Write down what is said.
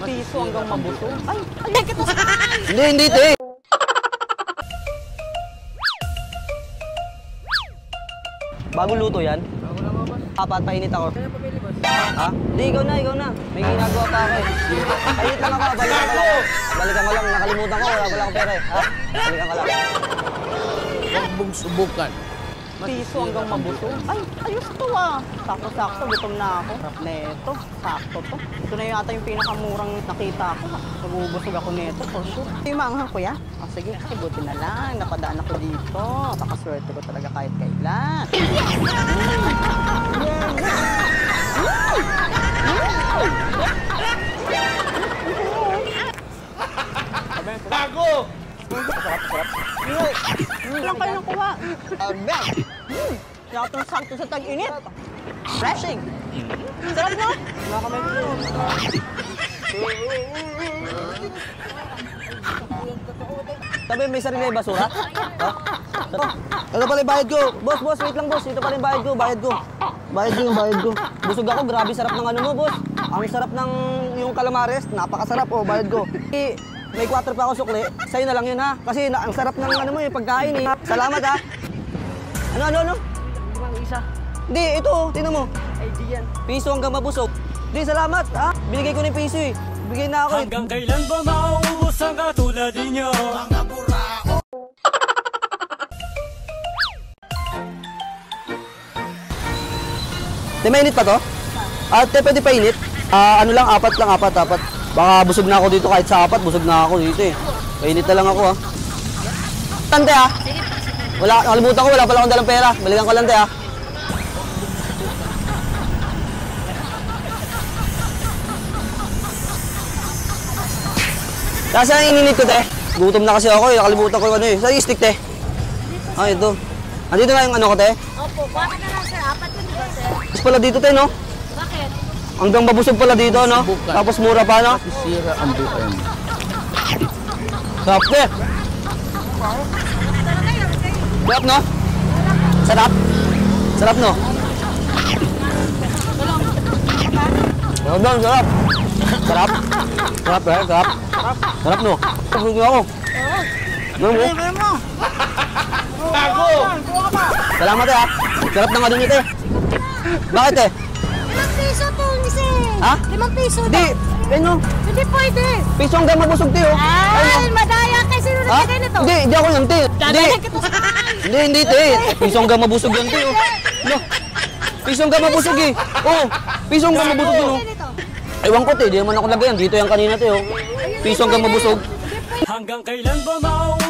Piso hanggang mabusog. Ay, kita. Hindi, te. Bagong luto yan? Bago lang ako, boss. Papainit ako. Kaya pabili, boss. Ha? Hindi, ikaw na. May ginagawa pa ako eh. Ayit lang ako, balikan ko lang. Balikan ko lang, nakalimutan ko, wala akong pera eh. Ha? Balikan ko lang. Huwag mong subukan. Piso hanggang mabusog. Ay, ayos to ah. Sakto-sakto, gutom na ako. Neto, sakto to. Ito na yata yung pinakamurang nakita ko. Magubusog ako neto, for sure. Yung maanghang kuya? Sige, buti na lang. Napadaan ako dito. Pakaswerte ko talaga kahit kailan. Bago! Sarap. Lang kayo nakuha. Sakto sa tag-init. Refreshing. Sarap no? Nakakamay ko. Sabi, may sarili yung basura? Ha? Ito pala yung bayad ko. Boss, wait lang boss. Ito pala yung bayad ko. Bayad ko. Busog ako, grabe sarap ng ano mo, boss. Ang sarap ng yung calamares, napakasarap oh, bayad ko. May 4 pa ako sukli, sa'yo na lang yun ha. Kasi ang sarap ng ano mo yung pagkain eh. Salamat ha. Ano? Limang isa. Hindi, ito, tinan mo. Ay, di yan. Piso hanggang mabusog. Hindi, salamat ha. Binigay ko na yung piso eh. Bigay na ako eh. Hanggang kailan ba mauubos ang katulad ninyo? Mga burao! Di, mainit pa to? Te, pwede pa init? Ano lang, apat. Baka busog na ako dito kahit sa 4, busog na ako dito eh. Painit na lang ako ha. Tante ha? Wala, nakalimutan ko, wala pala akong dalang pera. Balikan ko lang te ha. Kasi ang ininit ko te. Gutom na kasi ako eh, nakalimutan ko yung ano eh. Saan yung stick te? Ito. Andito na yung ano ko te? Opo, bakit na lang sir? 4 yun ba sir? Tapos pala dito te no? Bakit? Hanggang mabusog pala dito no? Tapos mura pa no? Sira ang buwan. Sarap te! Sarap no? Sarap? Sarap no? Sarap. Sarap no? Busog na ako. Bago! Salamat eh ha. Sarap na nga dun ito eh. Bakit eh? 5 piso to, sir. Ha? 5 piso Hindi. Ano? Hindi pwede. Piso hanggang mabusog te oh. Ay, madaya kasi nung Ha? nagkagay nito. Hindi ako yan te. Dadaya kita sa... Hindi te. Piso hanggang mabusog yan te oh. No. Piso hanggang mabusog eh. Oo. Piso hanggang mabusog yun oh. Ewan ko te, di naman ako lagayan. Dito yan kanina te oh. Piso hanggang mabusog. Hanggang kailan ba mauubos